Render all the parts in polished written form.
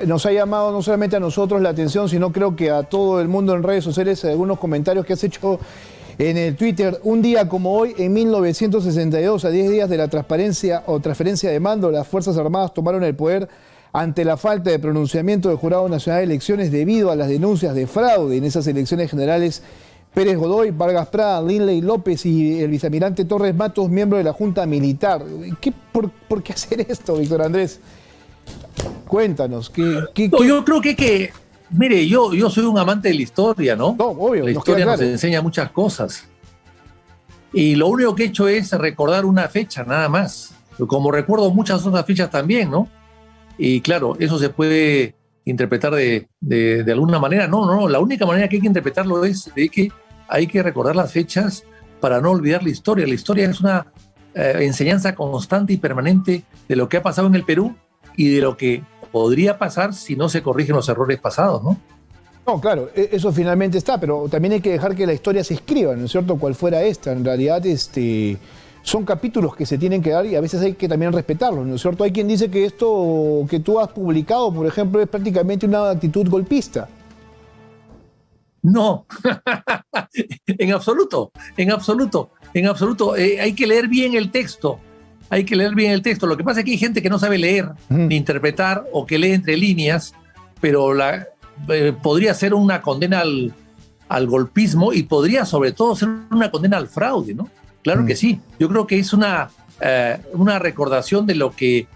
nos ha llamado no solamente a nosotros la atención, sino creo que a todo el mundo en redes sociales, algunos comentarios que has hecho en el Twitter. Un día como hoy, en 1962, a 10 días de la transparencia o transferencia de mando, las Fuerzas Armadas tomaron el poder ante la falta de pronunciamiento del Jurado Nacional de Elecciones debido a las denuncias de fraude en esas elecciones generales. Pérez Godoy, Vargas Prada, Linley López y el vicealmirante Torres Matos, miembro de la Junta Militar. ¿Por qué hacer esto, Víctor Andrés? Cuéntanos. No, yo creo que mire, yo soy un amante de la historia, ¿no? No, obvio. La historia nos enseña muchas cosas. Y lo único que he hecho es recordar una fecha, nada más. Como recuerdo muchas otras fechas también, ¿no? Y claro, eso se puede interpretar de alguna manera. No, la única manera que hay que interpretarlo es de que hay que recordar las fechas para no olvidar la historia. La historia es una enseñanza constante y permanente de lo que ha pasado en el Perú y de lo que podría pasar si no se corrigen los errores pasados, ¿no? No, claro, eso finalmente está, pero también hay que dejar que la historia se escriba, ¿no es cierto? Cual fuera esta. En realidad, son capítulos que se tienen que dar y a veces hay que también respetarlos, ¿no es cierto? Hay quien dice que esto que tú has publicado, por ejemplo, es prácticamente una actitud golpista. No, en absoluto. Hay que leer bien el texto. Lo que pasa es que hay gente que no sabe leer ni interpretar o que lee entre líneas, pero podría ser una condena al golpismo y podría sobre todo ser una condena al fraude, ¿no? Claro que sí. Yo creo que es una recordación de lo que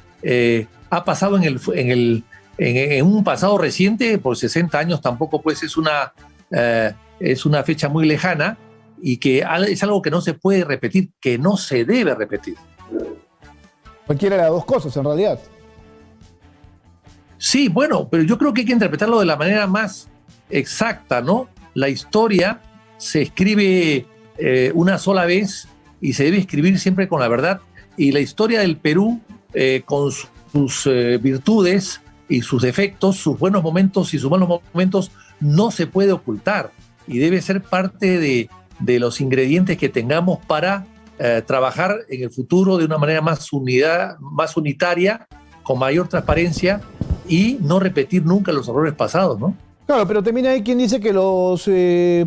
ha pasado en un pasado reciente, por 60 años tampoco pues es una fecha muy lejana y que es algo que no se puede repetir, que no se debe repetir. Cualquiera de las dos cosas, en realidad. Sí, bueno, pero yo creo que hay que interpretarlo de la manera más exacta, ¿no? La historia se escribe una sola vez y se debe escribir siempre con la verdad. Y la historia del Perú, con sus virtudes y sus defectos, sus buenos momentos y sus malos momentos, no se puede ocultar. Y debe ser parte de los ingredientes que tengamos para trabajar en el futuro de una manera más unitaria, con mayor transparencia y no repetir nunca los errores pasados, ¿no? Claro, pero también hay quien dice que los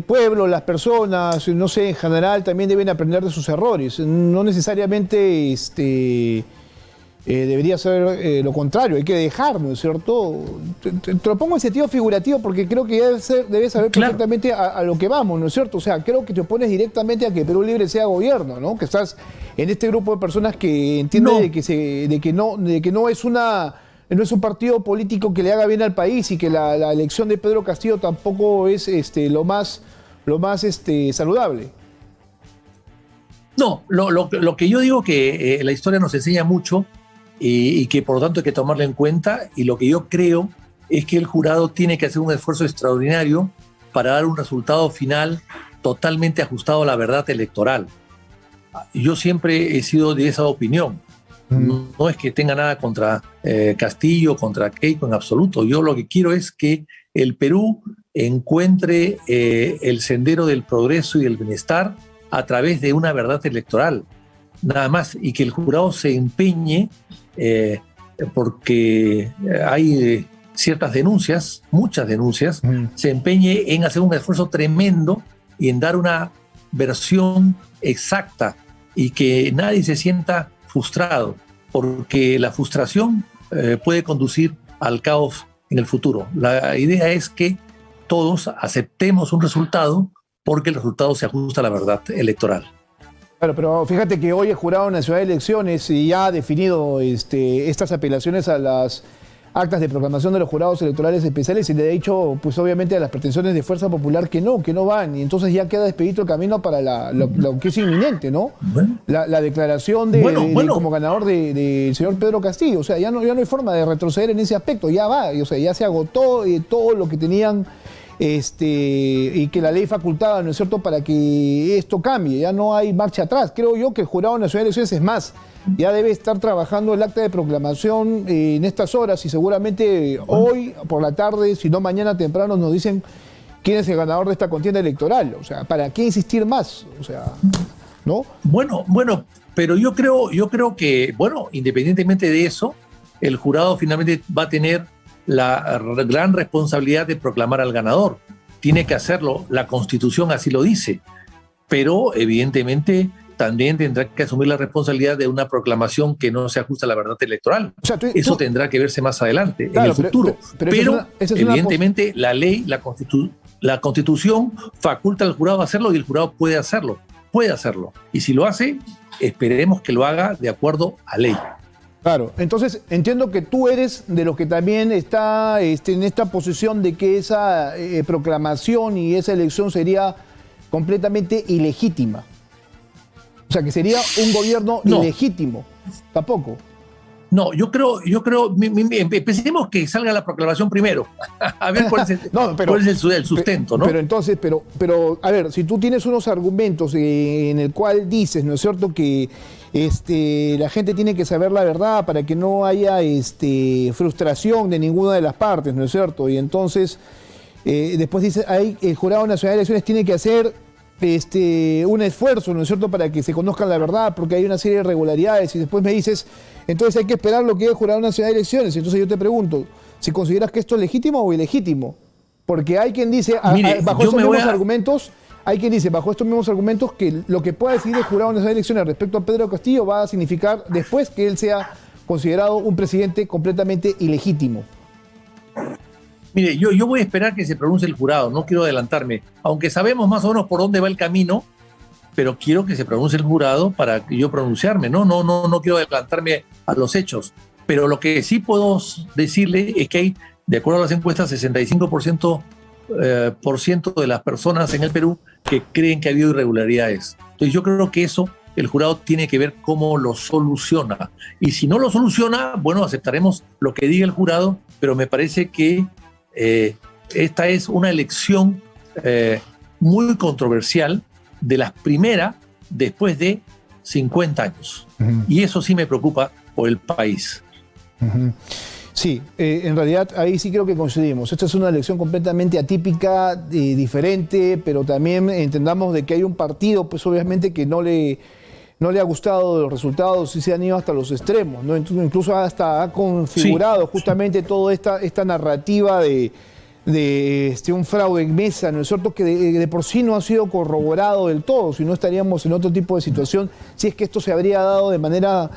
pueblos, las personas, no sé, en general también deben aprender de sus errores. No necesariamente debería ser lo contrario, hay que dejar, ¿no es cierto? Te lo pongo en sentido figurativo porque creo que debes saber perfectamente a lo que vamos, ¿no es cierto? O sea, creo que te opones directamente a que Perú Libre sea gobierno, ¿no? Que estás en este grupo de personas que entienden de que no es un partido político que le haga bien al país y que la elección de Pedro Castillo tampoco es lo más saludable. No, lo que yo digo que la historia nos enseña mucho y que por lo tanto hay que tomarla en cuenta, y lo que yo creo es que el jurado tiene que hacer un esfuerzo extraordinario para dar un resultado final totalmente ajustado a la verdad electoral. Yo siempre he sido de esa opinión. No es que tenga nada contra Castillo, contra Keiko en absoluto. Yo lo que quiero es que el Perú encuentre el sendero del progreso y del bienestar a través de una verdad electoral, nada más, y que el jurado se empeñe, porque hay ciertas denuncias, muchas denuncias, se empeñe en hacer un esfuerzo tremendo y en dar una versión exacta y que nadie se sienta frustrado, porque la frustración puede conducir al caos en el futuro. La idea es que todos aceptemos un resultado porque el resultado se ajusta a la verdad electoral. Claro, pero fíjate que hoy el Jurado Nacional de Elecciones ya ha definido estas apelaciones a las actas de proclamación de los jurados electorales especiales y le ha dicho, pues obviamente a las pretensiones de Fuerza Popular que no van, y entonces ya queda despedido el camino para lo que es inminente, ¿no? Bueno, la declaración como ganador del señor Pedro Castillo. O sea, ya no hay forma de retroceder en ese aspecto, ya va, o sea, ya se agotó todo lo que tenían y que la ley facultaba, ¿no es cierto?, para que esto cambie, ya no hay marcha atrás. Creo yo que el Jurado Nacional de Elecciones es más, ya debe estar trabajando el acta de proclamación en estas horas y seguramente hoy por la tarde, si no mañana temprano, nos dicen quién es el ganador de esta contienda electoral. O sea, ¿para qué insistir más? O sea, ¿no? Bueno, pero yo creo que, bueno, independientemente de eso, el jurado finalmente va a tener la gran responsabilidad de proclamar al ganador. Tiene que hacerlo, la Constitución así lo dice, pero evidentemente también tendrá que asumir la responsabilidad de una proclamación que no se ajusta a la verdad electoral. O sea, eso tendrá que verse más adelante, claro, en el futuro. Pero evidentemente la ley, la Constitución faculta al jurado a hacerlo y el jurado puede hacerlo. Y si lo hace, esperemos que lo haga de acuerdo a ley. Claro, entonces entiendo que tú eres de los que también está en esta posición de que esa proclamación y esa elección sería completamente ilegítima. O sea, que sería un gobierno ilegítimo. Tampoco. No, yo creo, empecemos que salga la proclamación primero. A ver cuál es el sustento, ¿no? Pero entonces, a ver, si tú tienes unos argumentos en el cual dices, ¿no es cierto?, que la gente tiene que saber la verdad para que no haya frustración de ninguna de las partes, ¿no es cierto? Y entonces, después dices, el Jurado Nacional de Elecciones tiene que hacer un esfuerzo, ¿no es cierto?, para que se conozca la verdad, porque hay una serie de irregularidades, y después me dices, entonces hay que esperar lo que diga el Jurado Nacional de Elecciones. Entonces yo te pregunto, si consideras que esto es legítimo o ilegítimo, porque hay quien dice, bajo estos mismos argumentos, que lo que pueda decidir el Jurado Nacional de Elecciones respecto a Pedro Castillo va a significar después que él sea considerado un presidente completamente ilegítimo. Mire, yo voy a esperar que se pronuncie el jurado, no quiero adelantarme, aunque sabemos más o menos por dónde va el camino, pero quiero que se pronuncie el jurado para yo pronunciarme, no quiero adelantarme a los hechos. Pero lo que sí puedo decirle es que hay, de acuerdo a las encuestas, 65% de las personas en el Perú que creen que ha habido irregularidades. Entonces yo creo que eso el jurado tiene que ver cómo lo soluciona. Y si no lo soluciona, bueno, aceptaremos lo que diga el jurado, pero me parece que esta es una elección muy controversial, de las primeras después de 50 años. Uh-huh. Y eso sí me preocupa por el país. Uh-huh. Sí, en realidad ahí sí creo que coincidimos. Esta es una elección completamente atípica, diferente, pero también entendamos de que hay un partido, pues obviamente que no le ha gustado los resultados y se han ido hasta los extremos, ¿no? Entonces, incluso hasta ha configurado justamente toda esta narrativa de un fraude en mesa, ¿no es cierto?, que de por sí no ha sido corroborado del todo, si no estaríamos en otro tipo de situación, si es que esto se habría dado de manera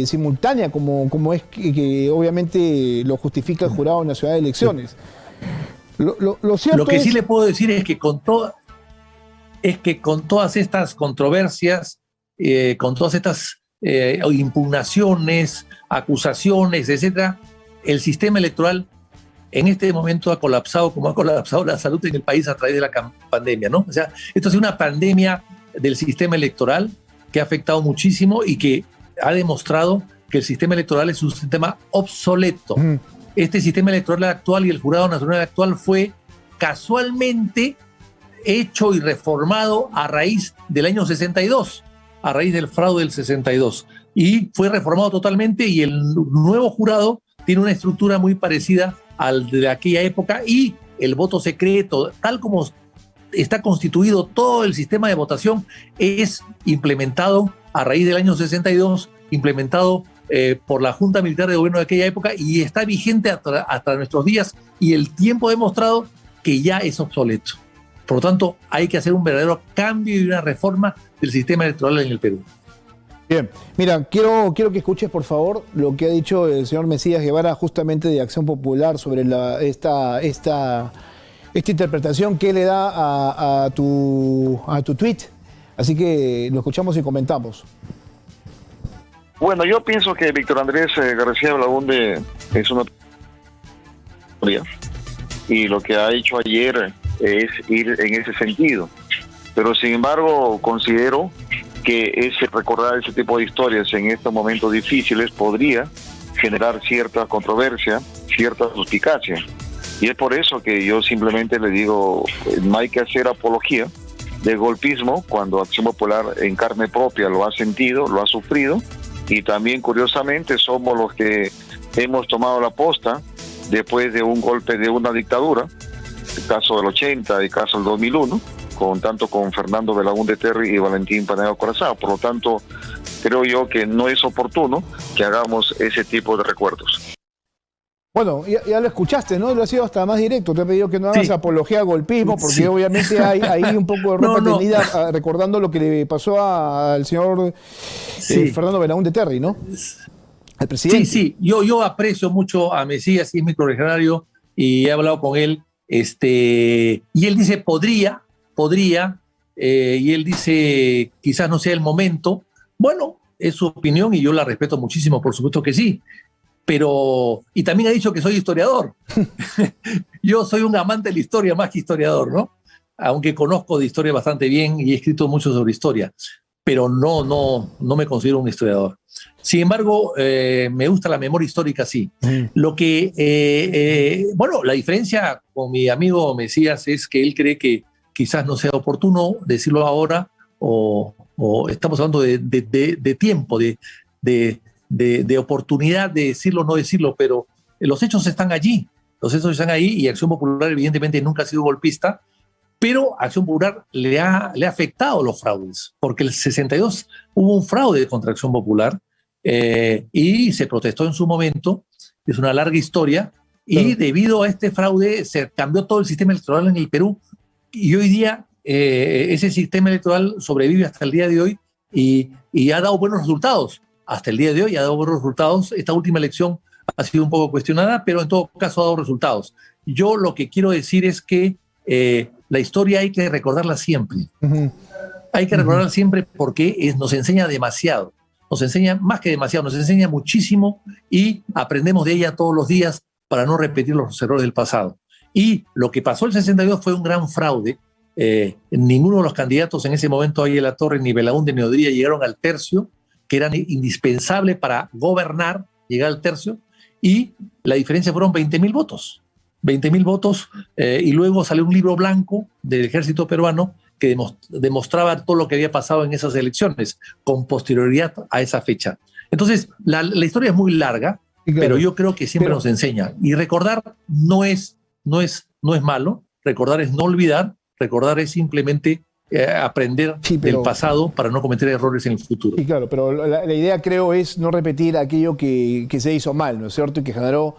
simultánea, como es que obviamente lo justifica el Jurado Nacional de Elecciones. Lo que sí le puedo decir es que con todas estas controversias, con todas estas impugnaciones, acusaciones, etcétera, el sistema electoral en este momento ha colapsado como ha colapsado la salud en el país a través de la pandemia, ¿no? O sea, esto es una pandemia del sistema electoral que ha afectado muchísimo y que ha demostrado que el sistema electoral es un sistema obsoleto. Este sistema electoral actual y el Jurado Nacional actual fue casualmente hecho y reformado a raíz del año 62, a raíz del fraude del 62. Y fue reformado totalmente y el nuevo jurado tiene una estructura muy parecida al de aquella época y el voto secreto, tal como está constituido todo el sistema de votación, es implementado a raíz del año 62, implementado por la Junta Militar de Gobierno de aquella época y está vigente hasta nuestros días y el tiempo ha demostrado que ya es obsoleto. Por lo tanto, hay que hacer un verdadero cambio y una reforma del sistema electoral en el Perú. Bien, mira, quiero que escuches por favor lo que ha dicho el señor Mesías Guevara justamente de Acción Popular sobre esta interpretación que le da a tu tweet. Así que lo escuchamos y comentamos. Bueno, yo pienso que Víctor Andrés García Belaúnde es una y lo que ha hecho ayer es ir en ese sentido. Pero sin embargo considero que recordar ese tipo de historias en estos momentos difíciles podría generar cierta controversia, cierta suspicacia. Y es por eso que yo simplemente le digo, no hay que hacer apología del golpismo cuando Acción Popular en carne propia lo ha sentido, lo ha sufrido, y también curiosamente somos los que hemos tomado la posta después de un golpe de una dictadura, el caso del 80, el caso del 2001, tanto con Fernando Belaúnde Terry y Valentín Paneagua Corazao. Por lo tanto, creo yo que no es oportuno que hagamos ese tipo de recuerdos. Bueno, ya lo escuchaste, ¿no? Lo ha sido hasta más directo. Te he pedido que no hagas apología al golpismo, porque obviamente hay ahí un poco de ropa tendida, recordando lo que le pasó al señor Fernando Belaúnde Terry, ¿no? Al presidente. Sí. Yo aprecio mucho a Mesías, y es mi correligionario, y he hablado con él, y él dice podría, y él dice quizás no sea el momento. Bueno, es su opinión y yo la respeto muchísimo, por supuesto que sí. Pero, y también ha dicho que soy historiador. Yo soy un amante de la historia más que historiador, ¿no? Aunque conozco de historia bastante bien y he escrito mucho sobre historia, pero no me considero un historiador. Sin embargo, me gusta la memoria histórica, sí. Lo que, bueno, la diferencia con mi amigo Mesías es que él cree que quizás no sea oportuno decirlo ahora, o estamos hablando de tiempo, de oportunidad de decirlo o no decirlo, pero los hechos están allí, y Acción Popular evidentemente nunca ha sido golpista, pero Acción Popular le ha afectado los fraudes, porque el 62 hubo un fraude contra Acción Popular y se protestó en su momento, es una larga historia, y debido a este fraude se cambió todo el sistema electoral en el Perú, y hoy día ese sistema electoral sobrevive hasta el día de hoy y ha dado buenos resultados. Hasta el día de hoy ha dado buenos resultados. Esta última elección ha sido un poco cuestionada, pero en todo caso ha dado resultados. Yo lo que quiero decir es que la historia hay que recordarla siempre. Hay que recordarla siempre porque nos enseña demasiado. Nos enseña más que demasiado, nos enseña muchísimo y aprendemos de ella todos los días para no repetir los errores del pasado. Y lo que pasó el 62 fue un gran fraude. Ninguno de los candidatos en ese momento, ahí La Torre, ni Belaúnde, ni Odría, llegaron al tercio, que eran indispensables para gobernar, llegar al tercio, y la diferencia fueron 20.000 votos. 20.000 votos, y luego salió un libro blanco del ejército peruano que demostraba todo lo que había pasado en esas elecciones, con posterioridad a esa fecha. Entonces, la historia es muy larga, claro, pero yo creo que siempre nos enseña. Y recordar no es malo, recordar es no olvidar, recordar es simplemente aprender del pasado para no cometer errores en el futuro. Sí, claro, pero la idea, creo, es no repetir aquello que se hizo mal, ¿no es cierto? Y que generó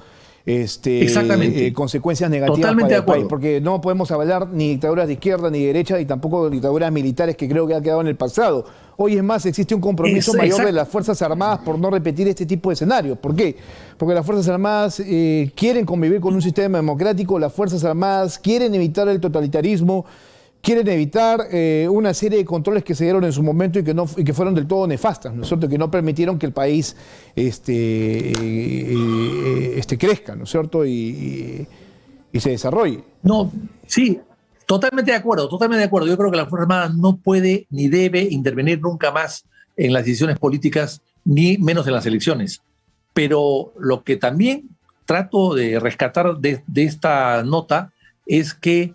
consecuencias negativas. Totalmente para de acuerdo. el país, porque no podemos avalar ni dictaduras de izquierda ni de derecha, y tampoco dictaduras militares, que creo que ha quedado en el pasado. Hoy, es más, existe un compromiso mayor de las Fuerzas Armadas por no repetir este tipo de escenarios. ¿Por qué? Porque las Fuerzas Armadas quieren convivir con un sistema democrático, las Fuerzas Armadas quieren evitar el totalitarismo, quieren evitar una serie de controles que se dieron en su momento y que fueron del todo nefastas, ¿no es cierto? Que no permitieron que el país crezca, ¿no es cierto? Y se desarrolle. No, sí, totalmente de acuerdo, totalmente de acuerdo. Yo creo que la Fuerza Armada no puede ni debe intervenir nunca más en las decisiones políticas, ni menos en las elecciones. Pero lo que también trato de rescatar de esta nota es que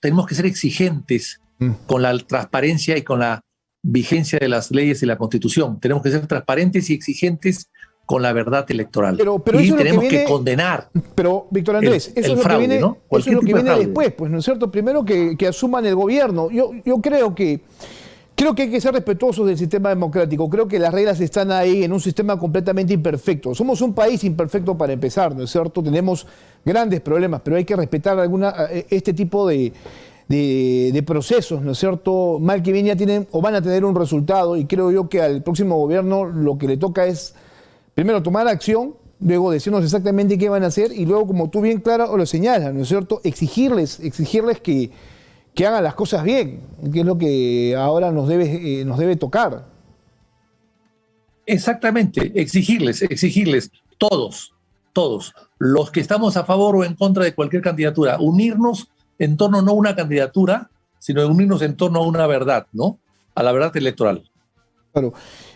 tenemos que ser exigentes con la transparencia y con la vigencia de las leyes y la Constitución. Tenemos que ser transparentes y exigentes con la verdad electoral. Pero y tenemos que condenar. Pero, Víctor Andrés, eso es lo fraude, que viene, ¿no? eso es lo que viene después, pues, ¿no es cierto? Primero que asuman el gobierno. Yo creo que hay que ser respetuosos del sistema democrático. Creo que las reglas están ahí en un sistema completamente imperfecto. Somos un país imperfecto para empezar, ¿no es cierto? Tenemos grandes problemas, pero hay que respetar este tipo de procesos, ¿no es cierto? Mal que bien ya tienen o van a tener un resultado, y creo yo que al próximo gobierno lo que le toca es, primero, tomar acción, luego decirnos exactamente qué van a hacer, y luego, como tú bien claro lo señalas, ¿no es cierto?, exigirles que hagan las cosas bien, que es lo que ahora nos debe tocar. Exactamente, exigirles, todos, los que estamos a favor o en contra de cualquier candidatura, unirnos en torno no a una candidatura, sino unirnos en torno a una verdad, ¿no? A la verdad electoral. Claro.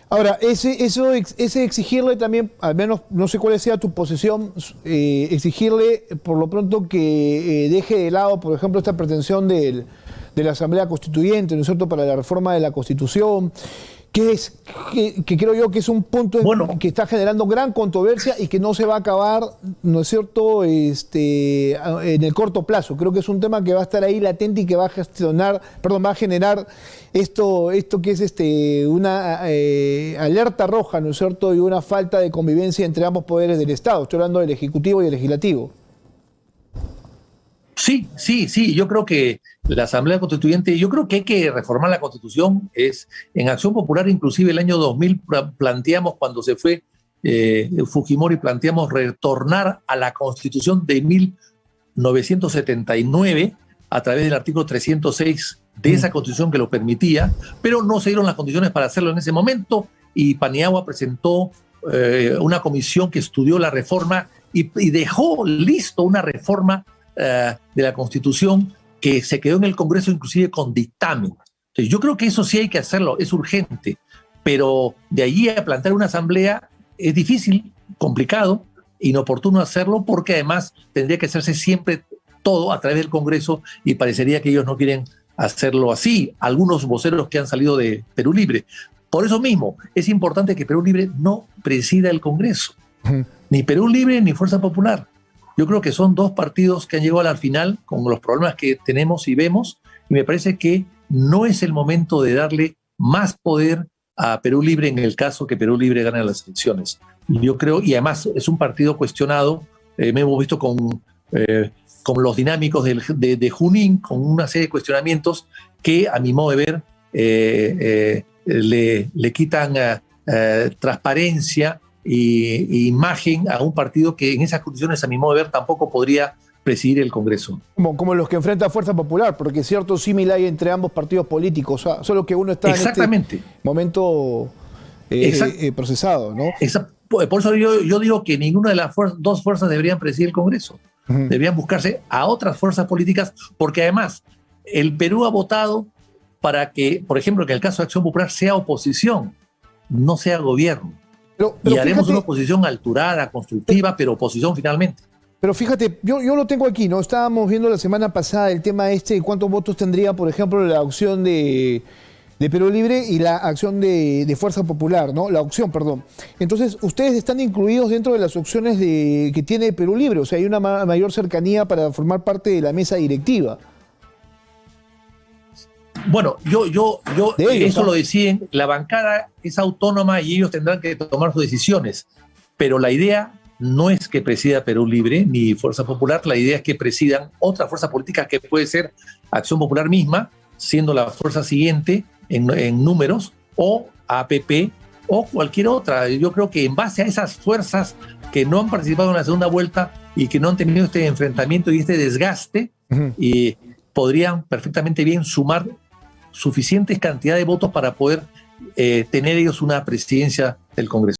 Ahora, ese exigirle también, al menos no sé cuál sea tu posición, exigirle por lo pronto que deje de lado, por ejemplo, esta pretensión de la Asamblea Constituyente, ¿no es cierto?, para la reforma de la Constitución, que creo yo que es un punto que está generando gran controversia y que no se va a acabar, ¿no es cierto?, en el corto plazo. Creo que es un tema que va a estar ahí latente y que va a generar esto que es una alerta roja, ¿no es cierto?, y una falta de convivencia entre ambos poderes del Estado. Estoy hablando del Ejecutivo y el Legislativo. Sí, yo creo que la Asamblea Constituyente, yo creo que hay que reformar la Constitución. En Acción Popular, inclusive el año 2000 planteamos, cuando se fue Fujimori, planteamos retornar a la Constitución de 1979 a través del artículo 306 de esa Constitución que lo permitía, pero no se dieron las condiciones para hacerlo en ese momento, y Paniagua presentó una comisión que estudió la reforma y dejó listo una reforma de la Constitución que se quedó en el Congreso inclusive con dictamen. Entonces, yo creo que eso sí hay que hacerlo, es urgente, pero de allí a plantear una asamblea es difícil, complicado, inoportuno hacerlo, porque además tendría que hacerse siempre todo a través del Congreso, y parecería que ellos no quieren hacerlo así, algunos voceros que han salido de Perú Libre. Por eso mismo es importante que Perú Libre no presida el Congreso, ni Perú Libre ni Fuerza Popular. Yo creo que son dos partidos que han llegado a la final con los problemas que tenemos y vemos, y me parece que no es el momento de darle más poder a Perú Libre en el caso que Perú Libre gane las elecciones. Yo creo, y además es un partido cuestionado, me hemos visto con los dinámicos de Junín, con una serie de cuestionamientos que, a mi modo de ver, le quitan transparencia y imagen a un partido que en esas condiciones, a mi modo de ver, tampoco podría presidir el Congreso. Como los que enfrenta Fuerza Popular, porque cierto símil hay entre ambos partidos políticos, solo que uno está en este momento procesado, ¿no? Por eso yo digo que ninguna de las dos fuerzas deberían presidir el Congreso. Deberían buscarse a otras fuerzas políticas, porque además el Perú ha votado para que, por ejemplo, que en el caso de Acción Popular sea oposición, no sea gobierno. Pero y haremos una oposición alturada, constructiva, pero oposición finalmente. Pero fíjate, yo lo tengo aquí, ¿no? Estábamos viendo la semana pasada el tema de cuántos votos tendría, por ejemplo, la opción de Perú Libre y la acción de Fuerza Popular, ¿no? La opción, perdón. Entonces, ustedes están incluidos dentro de las opciones que tiene Perú Libre, o sea, hay una mayor cercanía para formar parte de la mesa directiva. Bueno, eso lo deciden, la bancada es autónoma y ellos tendrán que tomar sus decisiones, pero la idea no es que presida Perú Libre ni Fuerza Popular, la idea es que presidan otra fuerza política que puede ser Acción Popular misma, siendo la fuerza siguiente en números, o APP, o cualquier otra. Yo creo que en base a esas fuerzas que no han participado en la segunda vuelta y que no han tenido este enfrentamiento y este desgaste, y podrían perfectamente bien sumar suficientes cantidad de votos para poder tener ellos una presidencia del Congreso.